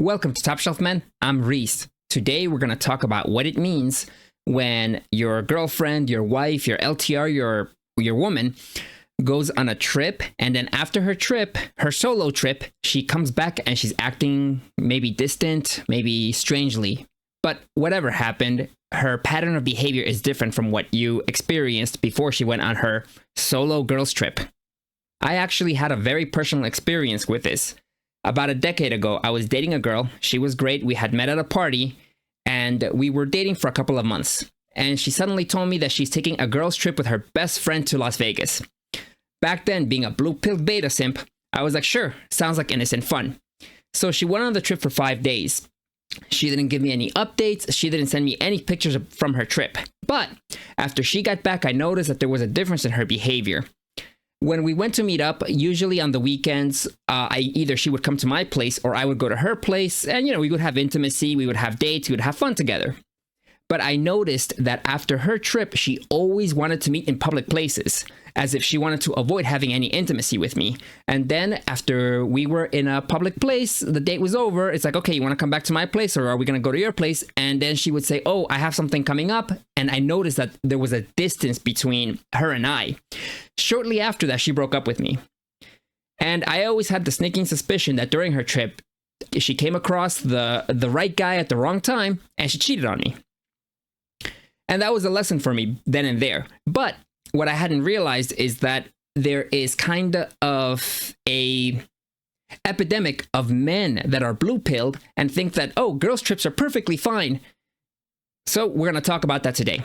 Welcome to Top Shelf Men. I'm Reese. Today we're going to talk about what it means when your girlfriend, your wife, your LTR, your woman goes on a trip, and then after her trip, her solo trip, she comes back and she's acting maybe distant, maybe strangely. But whatever happened, her pattern of behavior is different from what you experienced before she went on her solo girls trip. I actually had a very personal experience with this. About a decade ago, I was dating a girl. She was great. We had met at a party, and we were dating for a couple of months. And she suddenly told me that she's taking a girls trip with her best friend to Las Vegas. Back then, being a blue-pilled beta simp, I was like, sure, sounds like innocent fun. So she went on the trip for 5 days. She didn't give me any updates. She didn't send me any pictures from her trip. But after she got back, I noticed that there was a difference in her behavior. When we went to meet up, usually on the weekends, either she would come to my place or I would go to her place, and we would have intimacy, we would have dates, we would have fun together. But I noticed that after her trip, she always wanted to meet in public places, as if she wanted to avoid having any intimacy with me. And then after we were in a public place, the date was over. It's like, okay, you want to come back to my place, or are we going to go to your place? And then she would say, oh, I have something coming up. And I noticed that there was a distance between her and I. Shortly after that, she broke up with me. And I always had the sneaking suspicion that during her trip, she came across the right guy at the wrong time, and she cheated on me. And that was a lesson for me then and there. But what I hadn't realized is that there is kind of a epidemic of men that are blue-pilled and think that, oh, girls' trips are perfectly fine. So we're going to talk about that today.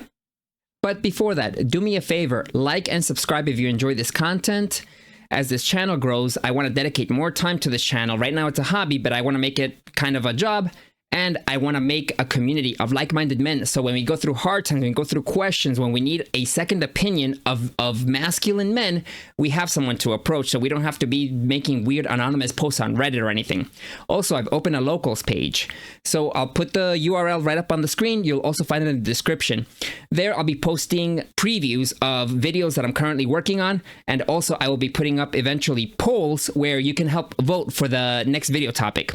But before that, do me a favor, like and subscribe if you enjoy this content. As this channel grows, I want to dedicate more time to this channel. Right now it's a hobby, but I want to make it kind of a job. And I want to make a community of like-minded men. So when we go through hard times, when we go through questions, when we need a second opinion of masculine men, we have someone to approach. So we don't have to be making weird anonymous posts on Reddit or anything. Also, I've opened a locals page. So I'll put the URL right up on the screen. You'll also find it in the description. There, I'll be posting previews of videos that I'm currently working on. And also, I will be putting up eventually polls where you can help vote for the next video topic.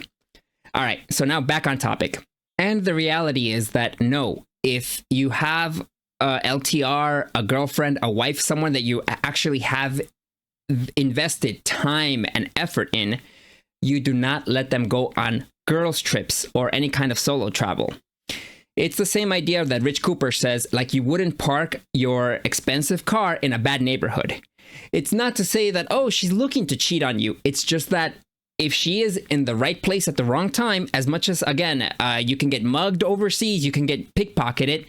All right, so now back on topic. And the reality is that no, if you have a LTR, a girlfriend, a wife, someone that you actually have invested time and effort in, you do not let them go on girls' trips or any kind of solo travel. It's the same idea that Rich Cooper says, like you wouldn't park your expensive car in a bad neighborhood. It's not to say that, oh, she's looking to cheat on you. It's just that if she is in the right place at the wrong time, as much as, again, you can get mugged overseas, you can get pickpocketed,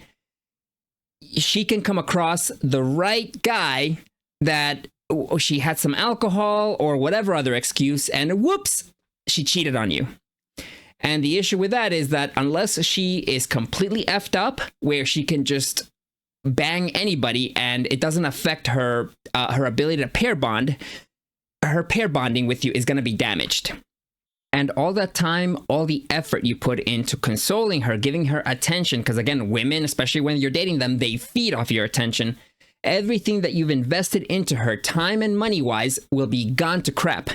she can come across the right guy that she had some alcohol or whatever other excuse, and whoops, she cheated on you. And the issue with that is that unless she is completely effed up, where she can just bang anybody and it doesn't affect her ability to pair bond, her pair bonding with you is going to be damaged. And all that time, all the effort you put into consoling her, giving her attention, because again, women, especially when you're dating them, they feed off your attention. Everything that you've invested into her, time and money-wise, will be gone to crap.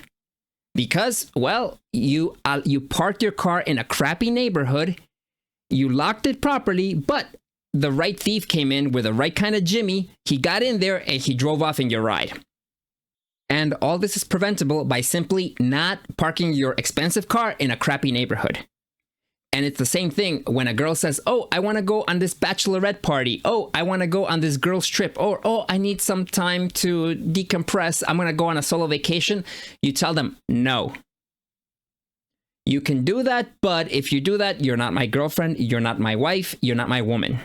Because, well, you parked your car in a crappy neighborhood, you locked it properly, but the right thief came in with the right kind of Jimmy, he got in there and he drove off in your ride. And all this is preventable by simply not parking your expensive car in a crappy neighborhood. And it's the same thing when a girl says, oh, I want to go on this bachelorette party. Oh, I want to go on this girl's trip. Or, oh, I need some time to decompress. I'm going to go on a solo vacation. You tell them, no. You can do that, but if you do that, you're not my girlfriend. You're not my wife. You're not my woman.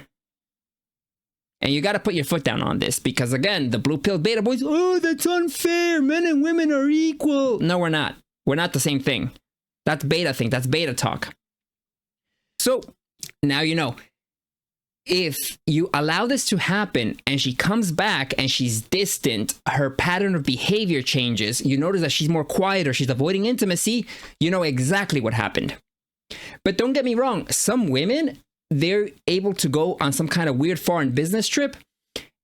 And you got to put your foot down on this because, again, the blue-pilled beta boys, oh, that's unfair. Men and women are equal. No, we're not. We're not the same thing. That's beta thing. That's beta talk. So now you know. If you allow this to happen and she comes back and she's distant, her pattern of behavior changes, you notice that she's more quiet or she's avoiding intimacy, you know exactly what happened. But don't get me wrong. Some women, they're able to go on some kind of weird foreign business trip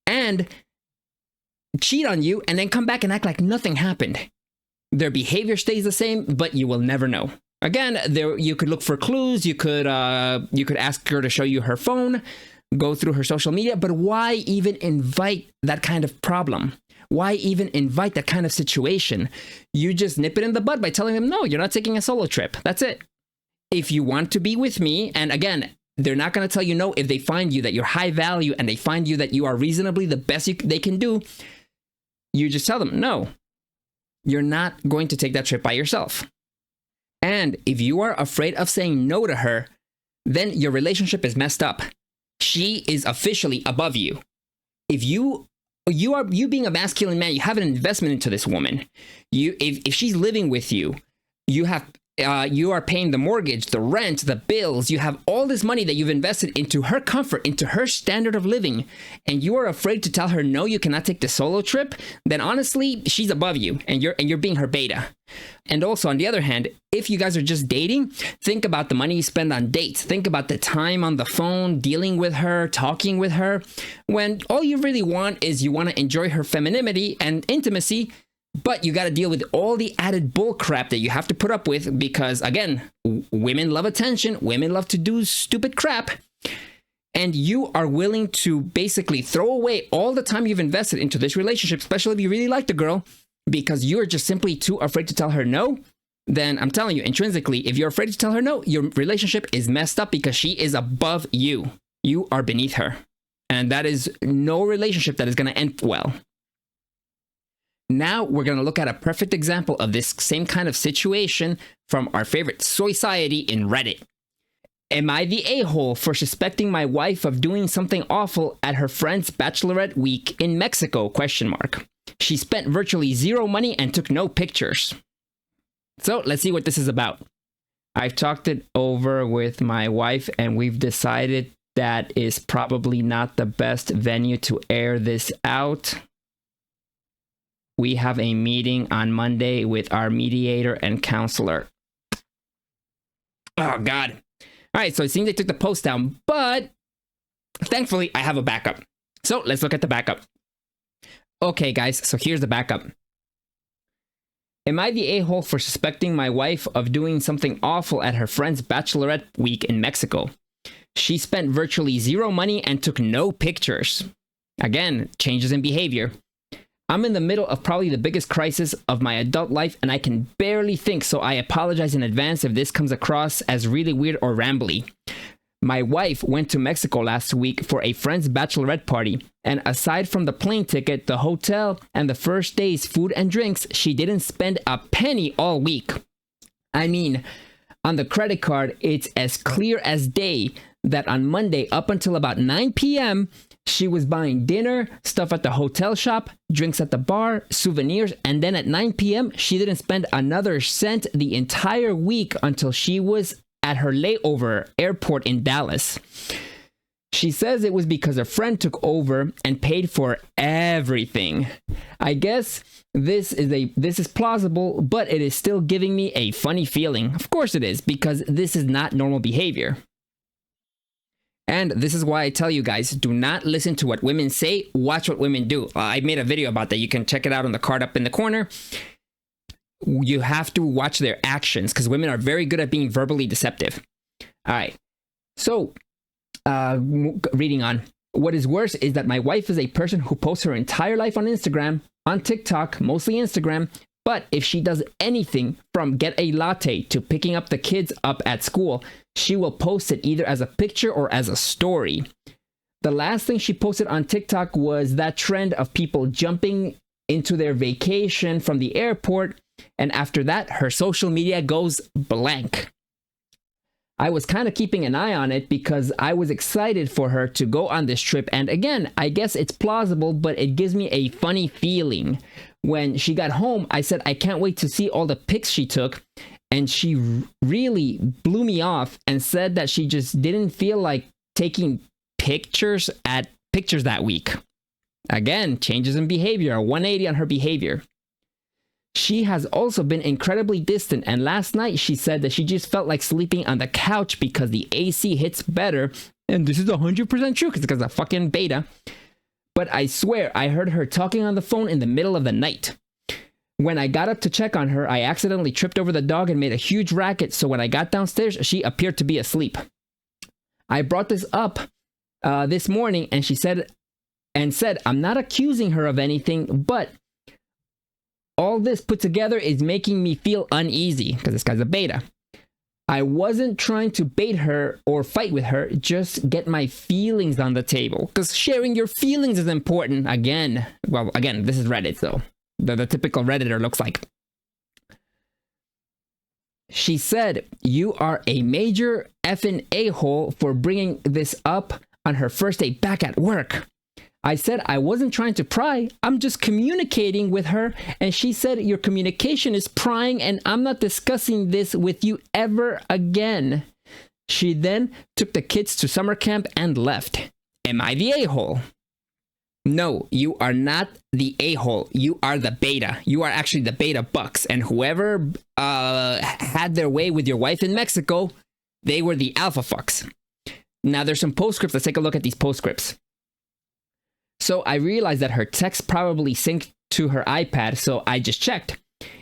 and cheat on you and then come back and act like nothing happened. Their behavior stays the same, but you will never know. Again, there you could look for clues. You could ask her to show you her phone, go through her social media. But why even invite that kind of problem? Why even invite that kind of situation? You just nip it in the bud by telling them, no, you're not taking a solo trip. That's it. If you want to be with me, and again, they're not going to tell you no if they find you that you're high value and they find you that you are reasonably the best they can do. You just tell them, no, you're not going to take that trip by yourself. And if you are afraid of saying no to her, then your relationship is messed up. She is officially above you. If you being a masculine man, you have an investment into this woman. If she's living with you, you are paying the mortgage, the rent, the bills. You have all this money that you've invested into her comfort, into her standard of living, and you are afraid to tell her no, you cannot take the solo trip. Then honestly, she's above you, and you're being her beta. And also, on the other hand, if you guys are just dating, think about the money you spend on dates. Think about the time on the phone, dealing with her, talking with her, when all you really want is you want to enjoy her femininity and intimacy. But you got to deal with all the added bull crap that you have to put up with because, again, women love attention. Women love to do stupid crap. And you are willing to basically throw away all the time you've invested into this relationship, especially if you really like the girl, because you're just simply too afraid to tell her no. Then I'm telling you, intrinsically, if you're afraid to tell her no, your relationship is messed up because she is above you. You are beneath her. And that is no relationship that is going to end well. Now we're going to look at a perfect example of this same kind of situation from our favorite Soyciety in Reddit. Am I the a-hole for suspecting my wife of doing something awful at her friend's bachelorette week in Mexico? ? She spent virtually zero money and took no pictures. So let's see what this is about. I've talked it over with my wife and we've decided that is probably not the best venue to air this out. We have a meeting on Monday with our mediator and counselor. Oh, God. All right, so it seems they took the post down, but thankfully I have a backup. So let's look at the backup. Okay, guys, so here's the backup. Am I the a-hole for suspecting my wife of doing something awful at her friend's bachelorette week in Mexico? She spent virtually zero money and took no pictures. Again, changes in behavior. I'm in the middle of probably the biggest crisis of my adult life and I can barely think, so I apologize in advance if this comes across as really weird or rambly. My wife went to Mexico last week for a friend's bachelorette party, and aside from the plane ticket, the hotel, and the first day's food and drinks, she didn't spend a penny all week. I mean, on the credit card, it's as clear as day that on Monday up until about 9 p.m., she was buying dinner, stuff at the hotel shop, drinks at the bar, souvenirs, and then at 9 p.m., she didn't spend another cent the entire week until she was at her layover airport in Dallas. She says it was because a friend took over and paid for everything. I guess this is plausible, but it is still giving me a funny feeling. Of course it is, because this is not normal behavior. And this is why I tell you guys, do not listen to what women say, watch what women do. I made a video about that. You can check it out on the card up in the corner. You have to watch their actions because women are very good at being verbally deceptive. All right. So, reading on. What is worse is that my wife is a person who posts her entire life on Instagram, on TikTok, mostly Instagram. But if she does anything from get a latte to picking up the kids up at school, she will post it either as a picture or as a story. The last thing she posted on TikTok was that trend of people jumping into their vacation from the airport. And after that, her social media goes blank. I was kind of keeping an eye on it because I was excited for her to go on this trip. And again, I guess it's plausible, but it gives me a funny feeling. When she got home, I said, I can't wait to see all the pics she took. And she really blew me off and said that she just didn't feel like taking pictures that week. Again, changes in behavior, a 180 on her behavior. She has also been incredibly distant, and last night she said that she just felt like sleeping on the couch because the AC hits better, and this is 100% true because of fucking beta. But I swear I heard her talking on the phone in the middle of the night. When I got up to check on her, I accidentally tripped over the dog and made a huge racket, so when I got downstairs, she appeared to be asleep. I brought this up this morning, and she said, I'm not accusing her of anything, but all this put together is making me feel uneasy, because this guy's a beta. I wasn't trying to bait her or fight with her, just get my feelings on the table. Because sharing your feelings is important. Again, this is Reddit, so the typical Redditor looks like. She said, you are a major effing a-hole for bringing this up on her first day back at work. I said I wasn't trying to pry, I'm just communicating with her, and she said your communication is prying and I'm not discussing this with you ever again. She then took the kids to summer camp and left. Am I the a-hole? No, you are not the a-hole. You are the beta. You are actually the beta bucks, and whoever had their way with your wife in Mexico, they were the alpha fucks. Now there's some postscripts. Let's take a look at these postscripts. So I realized that her text probably synced to her iPad, so I just checked.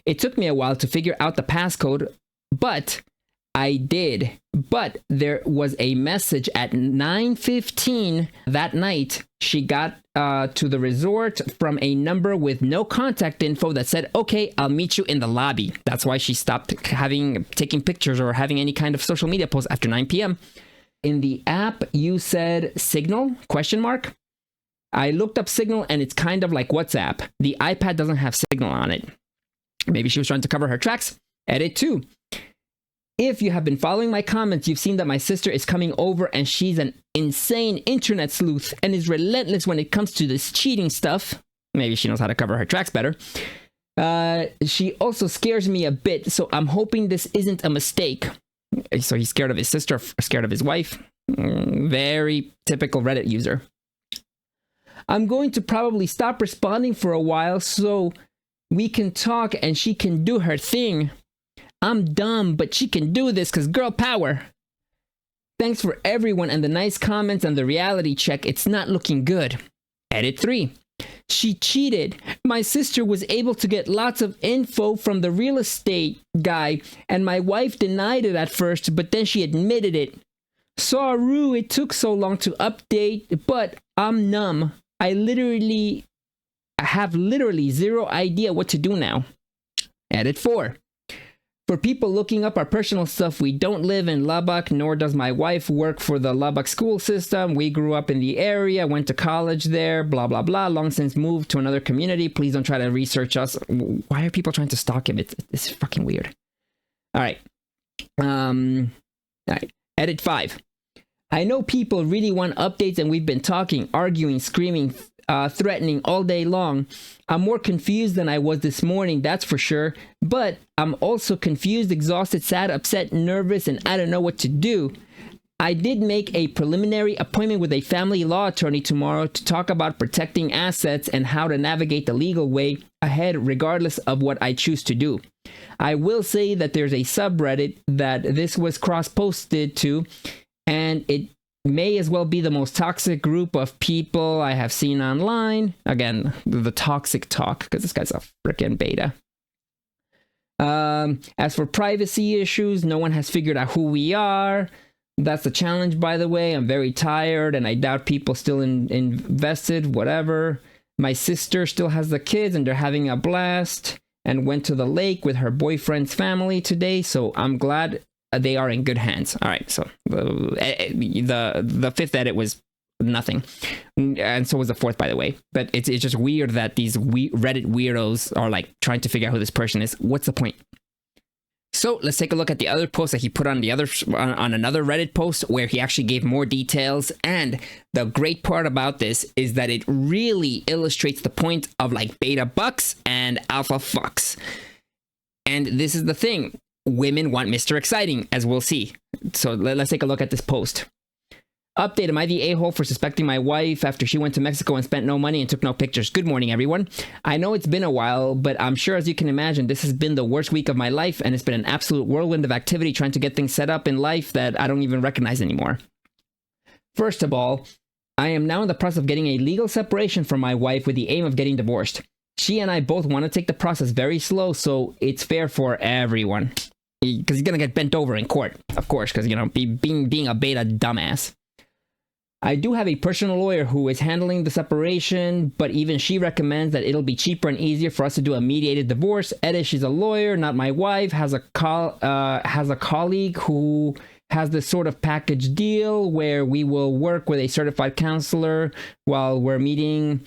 It took me a while to figure out the passcode, but I did. But there was a message at 9:15 that night. She got to the resort from a number with no contact info that said, okay, I'll meet you in the lobby. That's why she stopped taking pictures or having any kind of social media posts after 9 p.m. In the app, you said Signal, ? I looked up Signal, and it's kind of like WhatsApp. The iPad doesn't have Signal on it. Maybe she was trying to cover her tracks. Edit 2. If you have been following my comments, you've seen that my sister is coming over, and she's an insane internet sleuth and is relentless when it comes to this cheating stuff. Maybe she knows how to cover her tracks better. She also scares me a bit, so I'm hoping this isn't a mistake. So he's scared of his sister, scared of his wife. Very typical Reddit user. I'm going to probably stop responding for a while so we can talk and she can do her thing. I'm dumb, but she can do this because girl power. Thanks for everyone and the nice comments and the reality check. It's not looking good. Edit 3. She cheated. My sister was able to get lots of info from the real estate guy, and my wife denied it at first, but then she admitted it. Sorry it took so long to update, but I'm numb. I have literally zero idea what to do now. Edit 4. For people looking up our personal stuff, we don't live in Lubbock, nor does my wife work for the Lubbock school system. We grew up in the area, went to college there, blah, blah, blah, long since moved to another community. Please don't try to research us. Why are people trying to stalk him? It's fucking weird. All right. Edit 5. I know people really want updates, and we've been talking, arguing, screaming, threatening all day long. I'm more confused than I was this morning, that's for sure. But I'm also confused, exhausted, sad, upset, nervous, and I don't know what to do. I did make a preliminary appointment with a family law attorney tomorrow to talk about protecting assets and how to navigate the legal way ahead regardless of what I choose to do. I will say that there's a subreddit that this was cross-posted to, and it may as well be the most toxic group of people I have seen online. Again, the toxic talk, because this guy's a freaking beta. As for privacy issues, no one has figured out who we are. That's the challenge, by the way. I'm very tired, and I doubt people still invested, whatever. My sister still has the kids, and they're having a blast, and went to the lake with her boyfriend's family today, so I'm glad they are in good hands. All right, so the fifth edit was nothing, and so was the fourth, by the way. But it's just weird that these Reddit weirdos are like trying to figure out who this person is. What's the point? So let's take a look at the other post that he put on another Reddit post where he actually gave more details. And the great part about this is that it really illustrates the point of like beta bucks and alpha fucks. And this is the thing. Women want Mr. Exciting, as we'll see. So let's take a look at this post. Update, am I the a-hole for suspecting my wife after she went to Mexico and spent no money and took no pictures? Good morning, everyone. I know it's been a while, but I'm sure, as you can imagine, this has been the worst week of my life, and it's been an absolute whirlwind of activity trying to get things set up in life that I don't even recognize anymore. First of all, I am now in the process of getting a legal separation from my wife with the aim of getting divorced. She and I both want to take the process very slow, so it's fair for everyone. Because he's gonna get bent over in court, of course, because, you know, being a beta dumbass. I do have a personal lawyer who is handling the separation, but even she recommends that it'll be cheaper and easier for us to do a mediated divorce. Edith, she's a lawyer, not my wife, has a colleague who has this sort of package deal where we will work with a certified counselor while we are meeting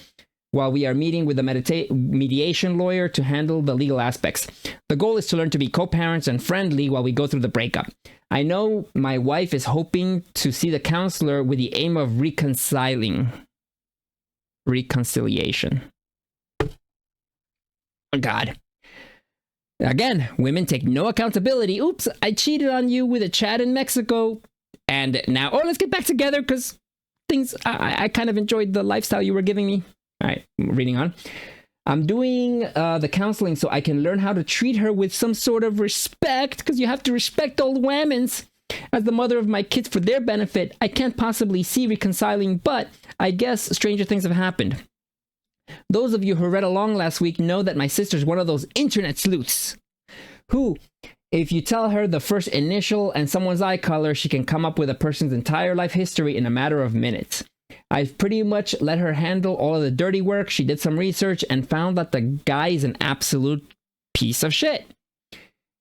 with a mediation lawyer to handle the legal aspects. The goal is to learn to be co-parents and friendly while we go through the breakup. I know my wife is hoping to see the counselor with the aim of reconciliation. Oh, God. Again, women take no accountability. Oops, I cheated on you with a chat in Mexico. And now, let's get back together because I kind of enjoyed the lifestyle you were giving me. All right, reading on. I'm doing the counseling so I can learn how to treat her with some sort of respect, because you have to respect old women's. As the mother of my kids for their benefit, I can't possibly see reconciling, but I guess stranger things have happened. Those of you who read along last week know that my sister's one of those internet sleuths who, if you tell her the first initial and someone's eye color, she can come up with a person's entire life history in a matter of minutes. I've pretty much let her handle all of the dirty work. She did some research and found that the guy is an absolute piece of shit.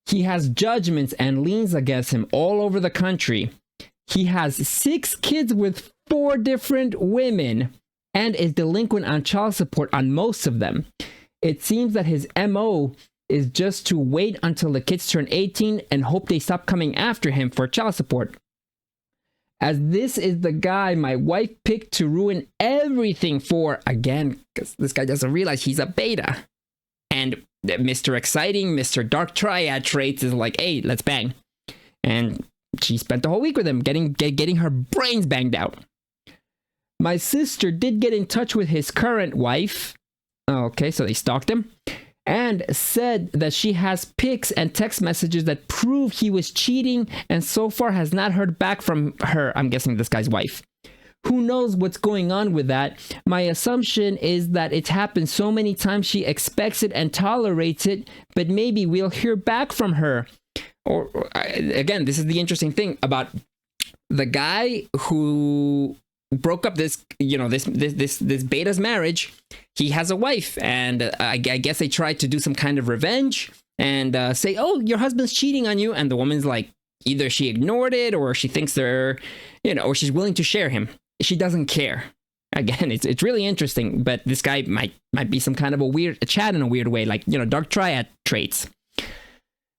He has judgments and liens against him all over the country. He has 6 kids with 4 different women and is delinquent on child support on most of them. It seems that his MO is just to wait until the kids turn 18 and hope they stop coming after him for child support. As this is the guy my wife picked to ruin everything for, again, because this guy doesn't realize he's a beta. And Mr. Exciting, Mr. Dark Triad traits is like, hey, let's bang. And she spent the whole week with him, getting her brains banged out. My sister did get in touch with his current wife. Okay, so they stalked him. And said that she has pics and text messages that prove he was cheating, and so far has not heard back from her. I'm guessing this guy's wife. Who knows what's going on with that? My assumption is that it's happened so many times she expects it and tolerates it, but maybe we'll hear back from her. Or again, this is the interesting thing about the guy who broke up this beta's marriage. He has a wife, and I guess they tried to do some kind of revenge and say, oh, your husband's cheating on you. And the woman's like, either she ignored it or she thinks they're, or she's willing to share him. She doesn't care. Again, it's really interesting, but this guy might be some kind of a Chad in a weird way, like, Dark Triad traits.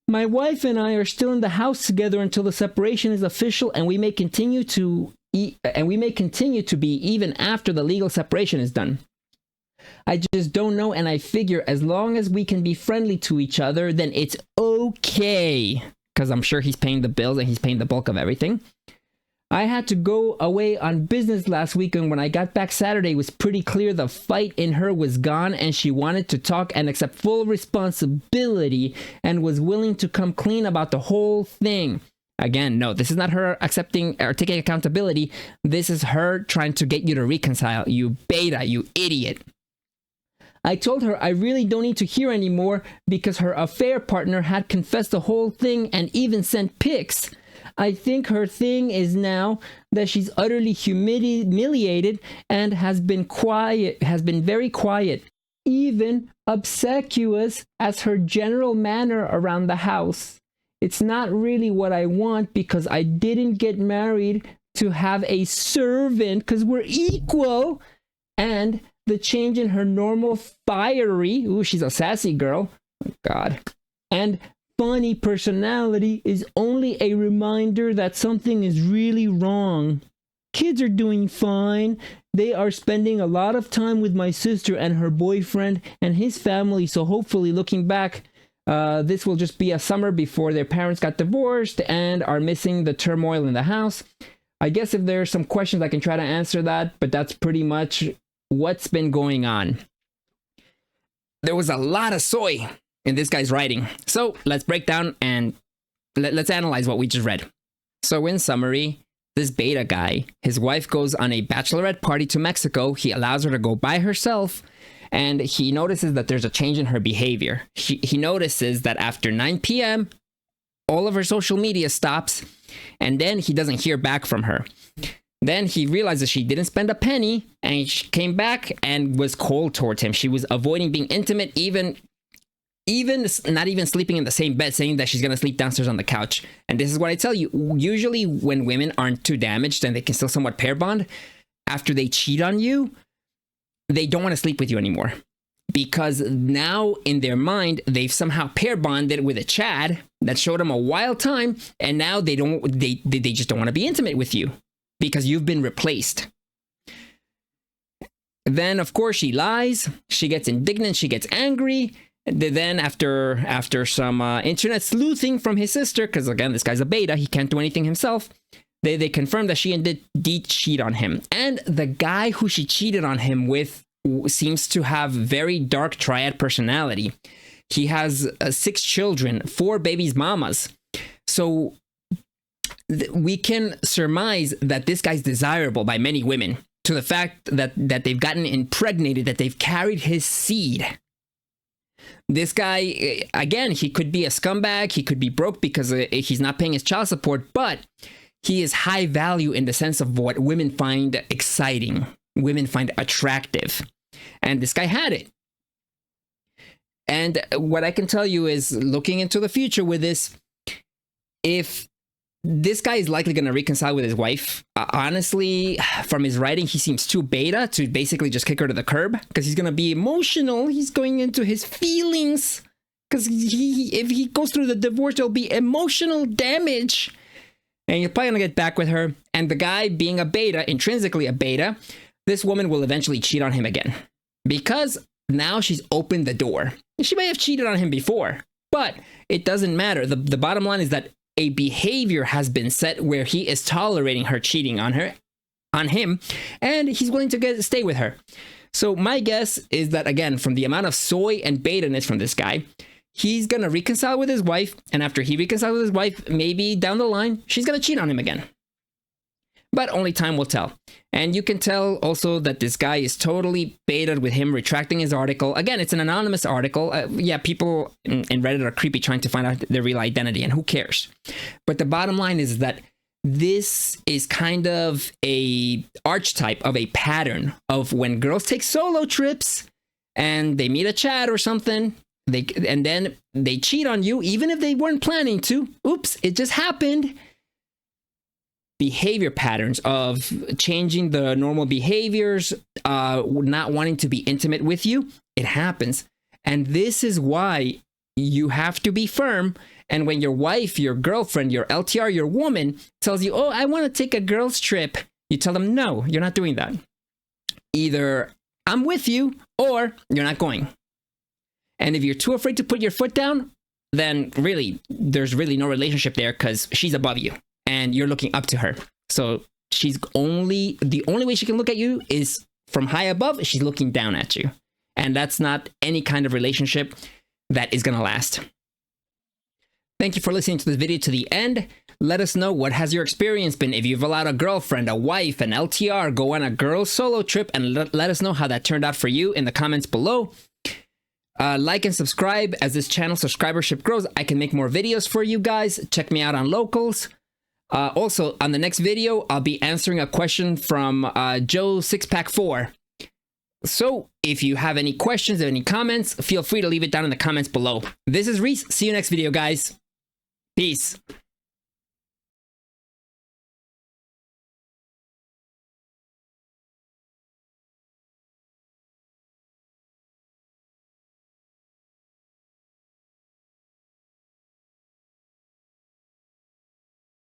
My wife and I are still in the house together until the separation is official, and we may continue to be even after the legal separation is done. I just don't know, and I figure as long as we can be friendly to each other, then it's okay. Because I'm sure he's paying the bills and he's paying the bulk of everything. I had to go away on business last week, and when I got back Saturday, it was pretty clear the fight in her was gone, and she wanted to talk and accept full responsibility and was willing to come clean about the whole thing. Again, no, this is not her accepting or taking accountability. This is her trying to get you to reconcile. You beta, you idiot. I told her I really don't need to hear anymore because her affair partner had confessed the whole thing and even sent pics. I think her thing is now that she's utterly humiliated and has been very quiet, even obsequious as her general manner around the house. It's not really what I want because I didn't get married to have a servant because we're equal. And the change in her normal fiery, ooh, she's a sassy girl, oh God, and funny personality is only a reminder that something is really wrong. Kids are doing fine. They are spending a lot of time with my sister and her boyfriend and his family, so hopefully looking back, this will just be a summer before their parents got divorced and are missing the turmoil in the house. I guess if there are some questions, I can try to answer that, but that's pretty much what's been going on. There was a lot of soy in this guy's writing. So let's break down and let's analyze what we just read. So in summary, this beta guy, his wife goes on a bachelorette party to Mexico. He allows her to go by herself. and he notices that there's a change in her behavior. He notices that after 9 p.m., all of her social media stops, and then he doesn't hear back from her. Then he realizes she didn't spend a penny, and she came back and was cold towards him. She was avoiding being intimate, even not even sleeping in the same bed, saying that she's going to sleep downstairs on the couch. And this is what I tell you. Usually when women aren't too damaged and they can still somewhat pair bond, after they cheat on you, they don't want to sleep with you anymore. Because now in their mind, they've somehow pair bonded with a Chad that showed them a wild time. And now they just don't want to be intimate with you because you've been replaced. Then, of course, she lies. She gets indignant. She gets angry. Then after some internet sleuthing from his sister, because again, this guy's a beta, he can't do anything himself, they confirm that she did cheat on him. And the guy who she cheated on him with seems to have very dark triad personality. He has 6 children, 4 babies mamas. So we can surmise that this guy's desirable by many women, to the fact that they've gotten impregnated, that they've carried his seed. This guy, again, he could be a scumbag. He could be broke because he's not paying his child support, but he is high value in the sense of what women find exciting, women find attractive. And this guy had it. And what I can tell you is, looking into the future with this, if this guy is likely going to reconcile with his wife. Honestly, from his writing, he seems too beta to basically just kick her to the curb, because he's going to be emotional. He's going into his feelings, because if he goes through the divorce, there'll be emotional damage. And you're probably going to get back with her. And the guy being a beta, intrinsically a beta, this woman will eventually cheat on him again, because now she's opened the door. She may have cheated on him before, but it doesn't matter. The bottom line is that a behavior has been set where he is tolerating her cheating on him, and he's willing to stay with her. So my guess is that, again, from the amount of soy and beta-ness from this guy, he's going to reconcile with his wife, and after he reconciles with his wife, maybe down the line, she's going to cheat on him again. But only time will tell. And you can tell also that this guy is totally baited with him retracting his article. Again, it's an anonymous article. Yeah, people in Reddit are creepy trying to find out their real identity, and who cares? But the bottom line is that this is kind of a archetype of a pattern of when girls take solo trips and they meet a Chad or something, and then they cheat on you, even if they weren't planning to. Oops, it just happened. Behavior patterns of changing the normal behaviors, not wanting to be intimate with you, it happens. And this is why you have to be firm. And when your wife, your girlfriend, your LTR, your woman tells you, oh, I want to take a girl's trip, you tell them, no, you're not doing that. Either I'm with you or you're not going. And if you're too afraid to put your foot down, then really, there's really no relationship there, because she's above you and you're looking up to her. So the only way she can look at you is from high above. She's looking down at you. And that's not any kind of relationship that is going to last. Thank you for listening to this video to the end. Let us know, what has your experience been? If you've allowed a girlfriend, a wife, an LTR go on a girl solo trip, and let us know how that turned out for you in the comments below. Like and subscribe. As this channel subscribership grows, I can make more videos for you guys. Check me out on Locals. Also, on the next video, I'll be answering a question from Joe 6pack4. So, if you have any questions or any comments, feel free to leave it down in the comments below. This is Reese. See you next video, guys. Peace.